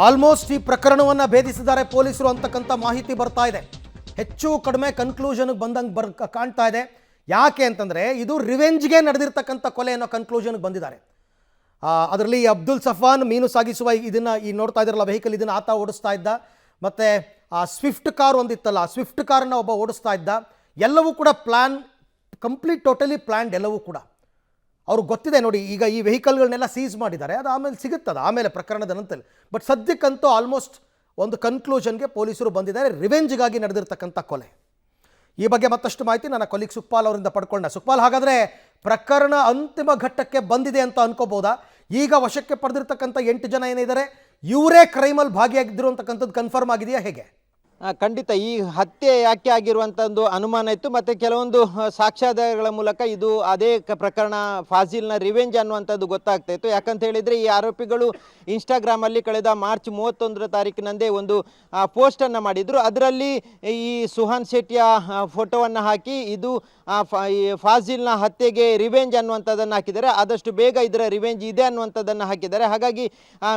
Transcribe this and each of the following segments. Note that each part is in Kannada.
ಆಲ್ಮೋಸ್ಟ್ ಈ ಪ್ರಕರಣವನ್ನು ಭೇದಿಸಿದ್ದಾರೆ ಪೊಲೀಸರು ಅಂತಕ್ಕಂಥ ಮಾಹಿತಿ ಬರ್ತಾ ಇದೆ. ಹೆಚ್ಚು ಕಡಿಮೆ ಕನ್ಕ್ಲೂಷನ್ಗೆ ಬಂದಂಗೆ ಕಾಣ್ತಾ ಇದೆ. ಯಾಕೆ ಅಂತಂದರೆ ಇದು ರಿವೆಂಜ್ಗೆ ನಡೆದಿರ್ತಕ್ಕಂಥ ಕೊಲೆ ಅನ್ನೋ ಕನ್ಕ್ಲೂಷನ್ಗೆ ಬಂದಿದ್ದಾರೆ. ಅದರಲ್ಲಿ ಅಬ್ದುಲ್ ಸಫಾನ್ ಮೀನು ಸಾಗಿಸುವ ಇದನ್ನು ಈ ನೋಡ್ತಾ ಇದ್ದಾರಲ್ಲ ವೆಹಿಕಲ್, ಇದನ್ನು ಆತ ಓಡಿಸ್ತಾ ಇದ್ದ. ಮತ್ತು ಆ ಸ್ವಿಫ್ಟ್ ಕಾರ್ ಒಂದಿತ್ತಲ್ಲ, ಆ ಸ್ವಿಫ್ಟ್ ಕಾರನ್ನು ಒಬ್ಬ ಓಡಿಸ್ತಾ ಇದ್ದ. ಎಲ್ಲವೂ ಕೂಡ ಪ್ಲ್ಯಾನ್, ಕಂಪ್ಲೀಟ್ ಟೋಟಲಿ ಪ್ಲ್ಯಾನ್ಡ್ ಎಲ್ಲವೂ ಕೂಡ. ಅವ್ರಿಗೆ ಗೊತ್ತಿದೆ ನೋಡಿ, ಈಗ ಈ ವೆಹಿಕಲ್ಗಳನ್ನೆಲ್ಲ ಸೀಸ್ ಮಾಡಿದ್ದಾರೆ, ಅದು ಆಮೇಲೆ ಸಿಗುತ್ತದೆ ಆಮೇಲೆ ಪ್ರಕರಣದ ನಂತರ. ಬಟ್ ಸದ್ಯಕ್ಕಂತೂ ಆಲ್ಮೋಸ್ಟ್ ಒಂದು ಕನ್ಕ್ಲೂಷನ್ಗೆ ಪೊಲೀಸರು ಬಂದಿದ್ದಾರೆ, ರಿವೆಂಜ್ಗಾಗಿ ನಡೆದಿರ್ತಕ್ಕಂಥ ಕೊಲೆ. ಈ ಬಗ್ಗೆ ಮತ್ತಷ್ಟು ಮಾಹಿತಿ ನನ್ನ ಕೊಲೀಗ್ ಸುಖಪಾಲ್ ಅವರಿಂದ ಪಡ್ಕೊಂಡ. ಸುಖಪಾಲ್, ಹಾಗಾದರೆ ಪ್ರಕರಣ ಅಂತಿಮ ಘಟ್ಟಕ್ಕೆ ಬಂದಿದೆ ಅಂತ ಅನ್ಕೋಬೋದಾ? ಈಗ ವಶಕ್ಕೆ ಪಡೆದಿರ್ತಕ್ಕಂಥ 8 ಜನ ಏನಿದ್ದಾರೆ ಇವರೇ ಕ್ರೈಮಲ್ಲಿ ಭಾಗಿಯಾಗಿದ್ದರು ಅಂತಕ್ಕಂಥದ್ದು ಕನ್ಫರ್ಮ್ ಆಗಿದೆಯಾ, ಹೇಗೆ? ಖಂಡಿತ ಈ ಹತ್ಯೆ ಯಾಕೆ ಆಗಿರುವಂಥ ಒಂದು ಅನುಮಾನ ಇತ್ತು. ಮತ್ತು ಕೆಲವೊಂದು ಸಾಕ್ಷ್ಯಾಧಾರಗಳ ಮೂಲಕ ಇದು ಅದೇ ಪ್ರಕರಣ ಫಾಜಿಲ್ನ ರಿವೆಂಜ್ ಅನ್ನುವಂಥದ್ದು ಗೊತ್ತಾಗ್ತಾ ಇತ್ತು. ಯಾಕಂತ ಹೇಳಿದರೆ ಈ ಆರೋಪಿಗಳು ಇನ್ಸ್ಟಾಗ್ರಾಮಲ್ಲಿ ಕಳೆದ ಮಾರ್ಚ್ 31ರ ತಾರೀಕಿನಂದೇ ಒಂದು ಪೋಸ್ಟನ್ನು ಮಾಡಿದರು. ಅದರಲ್ಲಿ ಈ ಸುಹಾನ್ ಶೆಟ್ಟಿಯ ಫೋಟೋವನ್ನು ಹಾಕಿ ಇದು ಫಾಜಿಲ್ನ ಹತ್ಯೆಗೆ ರಿವೆಂಜ್ ಅನ್ನುವಂಥದ್ದನ್ನು ಹಾಕಿದ್ದಾರೆ. ಆದಷ್ಟು ಬೇಗ ಇದರ ರಿವೆಂಜ್ ಇದೆ ಅನ್ನುವಂಥದ್ದನ್ನು ಹಾಕಿದ್ದಾರೆ. ಹಾಗಾಗಿ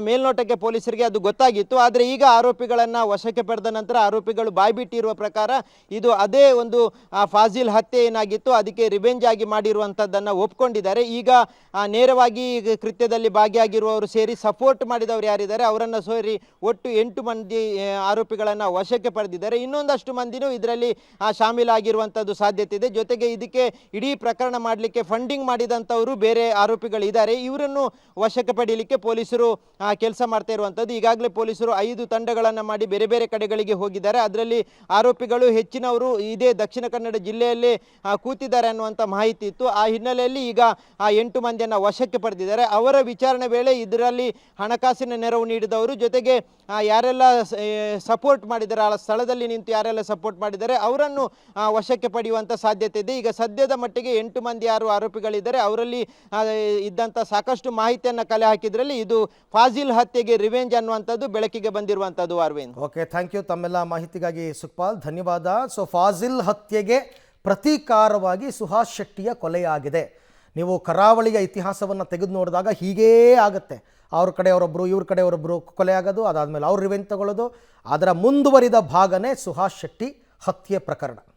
ಮೇಲ್ನೋಟಕ್ಕೆ ಪೊಲೀಸರಿಗೆ ಅದು ಗೊತ್ತಾಗಿತ್ತು. ಆದರೆ ಈಗ ಆರೋಪಿಗಳನ್ನು ವಶಕ್ಕೆ ಪಡೆದ ನಂತರ ಆರೋಪಿಗಳು ಬಾಯ್ಬಿಟ್ಟಿರುವ ಪ್ರಕಾರ ಇದು ಅದೇ ಒಂದು ಫಾಜಿಲ್ ಹತ್ಯೆ ಏನಾಗಿತ್ತು ಅದಕ್ಕೆ ರಿವೆಂಜ್ ಆಗಿ ಮಾಡಿರುವಂಥದ್ದನ್ನು ಒಪ್ಕೊಂಡಿದ್ದಾರೆ. ಈಗ ನೇರವಾಗಿ ಕೃತ್ಯದಲ್ಲಿ ಭಾಗಿಯಾಗಿರುವವರು ಸೇರಿ ಸಪೋರ್ಟ್ ಮಾಡಿದವರು ಯಾರಿದ್ದಾರೆ ಅವರನ್ನು ಸೇರಿ ಒಟ್ಟು 8 ಮಂದಿ ಆರೋಪಿಗಳನ್ನು ವಶಕ್ಕೆ ಪಡೆದಿದ್ದಾರೆ. ಇನ್ನೊಂದಷ್ಟು ಮಂದಿನೂ ಇದರಲ್ಲಿ ಶಾಮೀಲಾಗಿರುವಂಥದ್ದು ಸಾಧ್ಯತೆ ಇದೆ. ಜೊತೆಗೆ ಇದಕ್ಕೆ ಇಡೀ ಪ್ರಕರಣ ಮಾಡಲಿಕ್ಕೆ ಫಂಡಿಂಗ್ ಮಾಡಿದಂಥವರು ಬೇರೆ ಆರೋಪಿಗಳಿದ್ದಾರೆ. ಇವರನ್ನು ವಶಕ್ಕೆ ಪಡೆಯಲಿಕ್ಕೆ ಪೊಲೀಸರು ಕೆಲಸ ಮಾಡ್ತಾ ಇರುವಂಥದ್ದು. ಈಗಾಗಲೇ ಪೊಲೀಸರು 5 ತಂಡಗಳನ್ನು ಮಾಡಿ ಬೇರೆ ಬೇರೆ ಕಡೆಗಳಿಗೆ ಹೋಗಿದ್ದಾರೆ. ಅದರಲ್ಲಿ ಆರೋಪಿಗಳು ಹೆಚ್ಚಿನವರು ಇದೇ ದಕ್ಷಿಣ ಕನ್ನಡ ಜಿಲ್ಲೆಯಲ್ಲೇ ಕೂತಿದ್ದಾರೆ ಅನ್ನುವಂಥ ಮಾಹಿತಿ ಇತ್ತು. ಆ ಹಿನ್ನೆಲೆಯಲ್ಲಿ ಈಗ 8 ಮಂದಿಯನ್ನು ವಶಕ್ಕೆ ಪಡೆದಿದ್ದಾರೆ. ಅವರ ವಿಚಾರಣೆ ವೇಳೆ ಇದರಲ್ಲಿ ಹಣಕಾಸಿನ ನೆರವು ನೀಡಿದವರು, ಜೊತೆಗೆ ಯಾರೆಲ್ಲ ಸಪೋರ್ಟ್ ಮಾಡಿದ್ದಾರೆ, ಆ ಸ್ಥಳದಲ್ಲಿ ನಿಂತು ಯಾರೆಲ್ಲ ಸಪೋರ್ಟ್ ಮಾಡಿದ್ದಾರೆ ಅವರನ್ನು ವಶಕ್ಕೆ ಪಡೆಯುವಂಥ ಸಾಧ್ಯತೆ ಇದೆ. ಈಗ ಸದ್ಯದ ಮಟ್ಟಿಗೆ 8 ಮಂದಿ ಯಾರು ಆರೋಪಿಗಳಿದ್ದಾರೆ ಅವರಲ್ಲಿ ಇದ್ದಂಥ ಸಾಕಷ್ಟು ಮಾಹಿತಿಯನ್ನು ಕಲೆ ಹಾಕಿದ್ರಲ್ಲಿ ಇದು ಫಾಜಿಲ್ ಹತ್ಯೆಗೆ ರಿವೆಂಜ್ ಅನ್ನುವಂಥದ್ದು ಬೆಳಕಿಗೆ ಬಂದಿರುವಂಥದ್ದು. ಅರವಿಂದ್, ಓಕೆ, ಥ್ಯಾಂಕ್ ಯು ತಮ್ಮೆಲ್ಲ ಮಾಹಿತಿಗಾಗಿ ಸುಖಪಾಲ್, ಧನ್ಯವಾದ. ಸೊ ಫಾಜಿಲ್ ಹತ್ಯೆಗೆ ಪ್ರತೀಕಾರವಾಗಿ ಸುಹಾಸ್ ಶೆಟ್ಟಿಯ ಕೊಲೆಯಾಗಿದೆ. ನೀವು ಕರಾವಳಿಯ ಇತಿಹಾಸವನ್ನು ತೆಗೆದು ನೋಡಿದಾಗ ಹೀಗೇ ಆಗುತ್ತೆ. ಅವ್ರ ಕಡೆಯವರೊಬ್ಬರು ಇವ್ರ ಕಡೆಯವರೊಬ್ಬರು ಕೊಲೆ ಆಗೋದು, ಅದಾದಮೇಲೆ ಅವ್ರು ರಿವೆಂಜ್ ತಗೊಳ್ಳೋದು. ಅದರ ಮುಂದುವರಿದ ಭಾಗನೇ ಸುಹಾಸ್ ಶೆಟ್ಟಿ ಹತ್ಯೆ ಪ್ರಕರಣ.